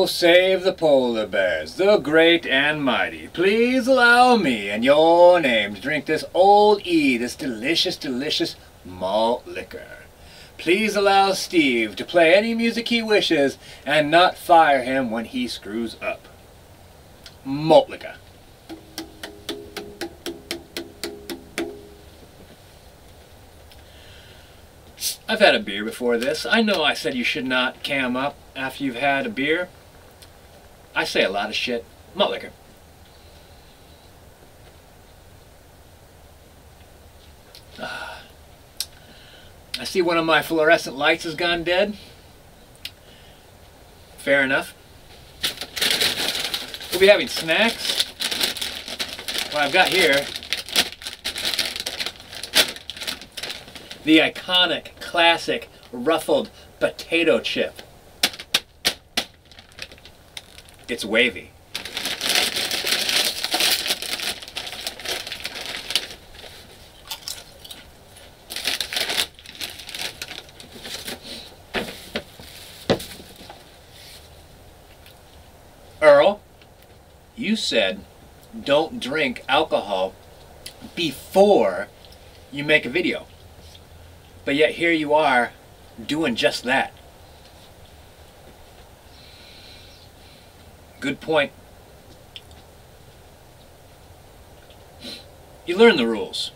Oh, save the polar bears, the great and mighty. Please allow me in your name to drink this Old E, this delicious, delicious malt liquor. Please allow Steve to play any music he wishes and not fire him when he screws up. Malt liquor. I've had a beer before this. I know I said you should not cam up after you've had a beer. I say a lot of shit. Malt liquor. I see one of my fluorescent lights has gone dead. Fair enough. We'll be having snacks. What I've got here, the iconic, classic, ruffled potato chip. It's wavy. Earl, you said don't drink alcohol before you make a video. But yet here you are doing just that. Good point. You learn the rules.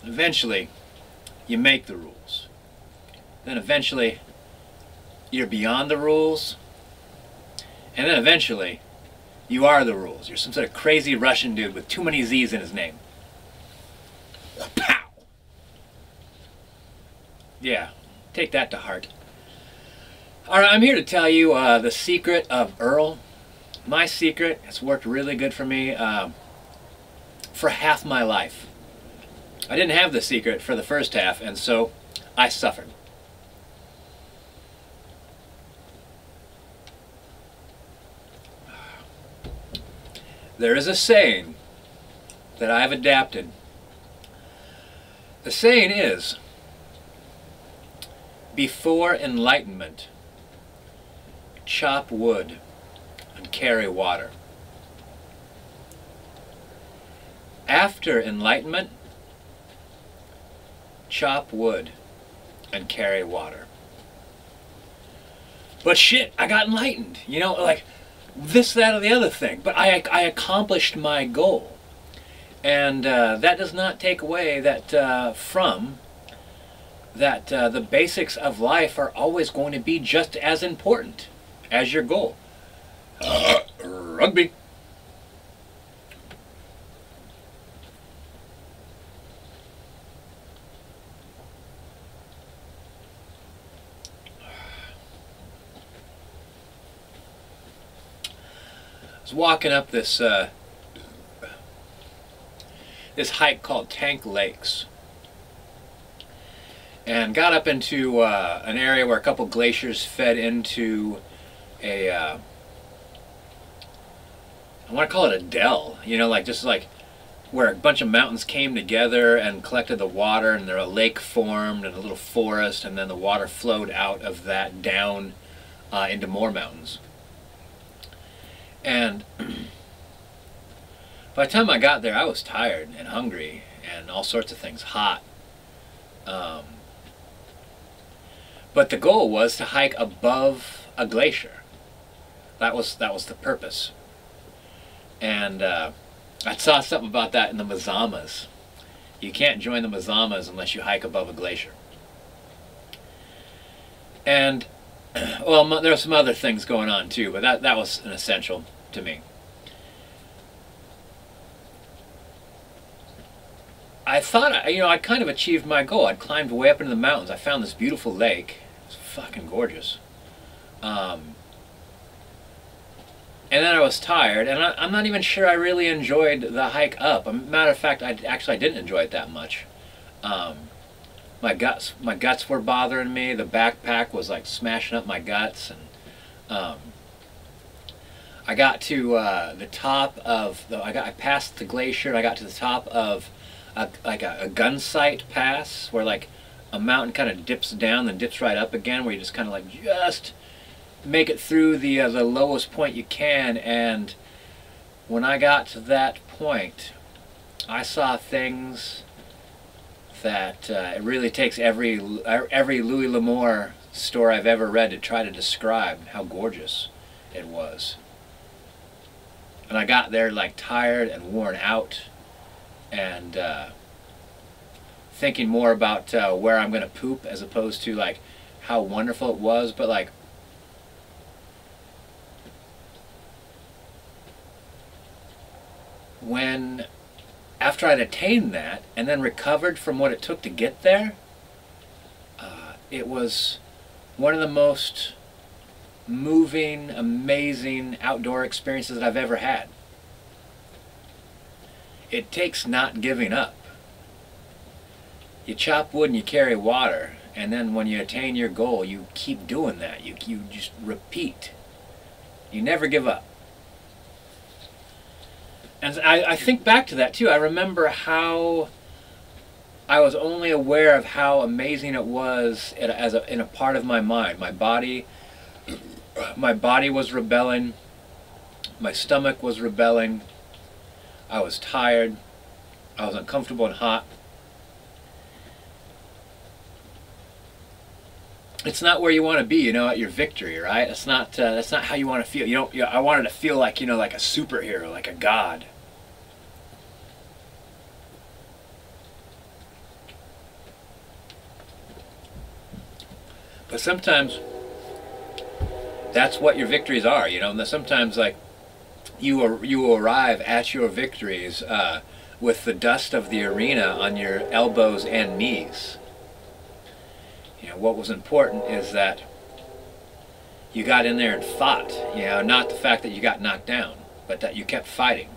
Eventually, you make the rules. Then eventually, you're beyond the rules. And then eventually, you are the rules. You're some sort of crazy Russian dude with too many Z's in his name. Pow! Yeah, take that to heart. Alright, I'm here to tell you the secret of Earl. My secret has worked really good for me for half my life. I didn't have the secret for the first half, and so I suffered. There is a saying that I've adapted. The saying is, before enlightenment, chop wood and carry water. After enlightenment, chop wood and carry water. But shit, I got enlightened. You know, like this, that, or the other thing. But I accomplished my goal. And that does not take away that the basics of life are always going to be just as important as your goal. Rugby. I was walking up this this hike called Tank Lakes, and got up into an area where a couple glaciers fed into a I want to call it a dell, you know, like just like where a bunch of mountains came together and collected the water, and there a lake formed and a little forest, and then the water flowed out of that down into more mountains. And by the time I got there, I was tired and hungry and all sorts of things, hot. But the goal was to hike above a glacier. That was the purpose. And I saw something about that in the Mazamas. You can't join the Mazamas unless you hike above a glacier. And well, there were some other things going on too, but that was an essential to me. I thought, you know, I'd kind of achieved my goal. I'd climbed way up into the mountains. I found this beautiful lake. It's fucking gorgeous. And then I was tired, and I'm not even sure I really enjoyed the hike up. Matter of fact, I didn't enjoy it that much. My guts were bothering me. The backpack was like smashing up my guts, and I got to the top of I passed the glacier. And I got to the top of a gun sight pass, where like a mountain kind of dips down and dips right up again, where you just kind of like make it through the lowest point you can. And when I got to that point, I saw things that it really takes every Louis L'Amour story I've ever read to try to describe how gorgeous it was. And I got there like tired and worn out, and thinking more about where I'm gonna poop as opposed to like how wonderful it was. But like, when after I'd attained that and then recovered from what it took to get there, it was one of the most moving, amazing outdoor experiences that I've ever had. It takes not giving up. You chop wood and you carry water, and then when you attain your goal, you keep doing that. You just repeat. You never give up. And I think back to that too. I remember how I was only aware of how amazing it was in a part of my mind. My body was rebelling. My stomach was rebelling. I was tired. I was uncomfortable and hot. It's not where you want to be, you know, at your victory, right? That's not how you want to feel. I wanted to feel like, you know, like a superhero, like a god. But sometimes that's what your victories are, you know. And sometimes, like, you arrive at your victories with the dust of the arena on your elbows and knees. You know, what was important is that you got in there and fought. You know, not the fact that you got knocked down, but that you kept fighting.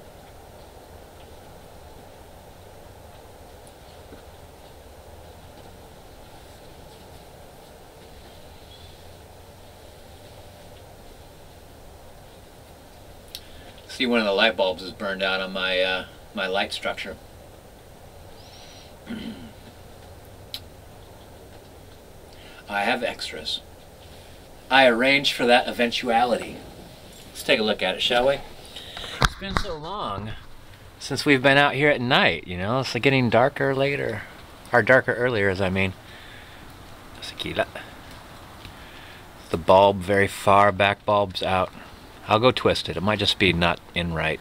See, one of the light bulbs is burned out on my my light structure. I have extras. I arranged for that eventuality. Let's take a look at it, shall we? It's been so long since we've been out here at night, you know. It's like getting darker later. Or darker earlier, as I mean. The bulb, very far back bulb's out. I'll go twist it. It might just be not in right.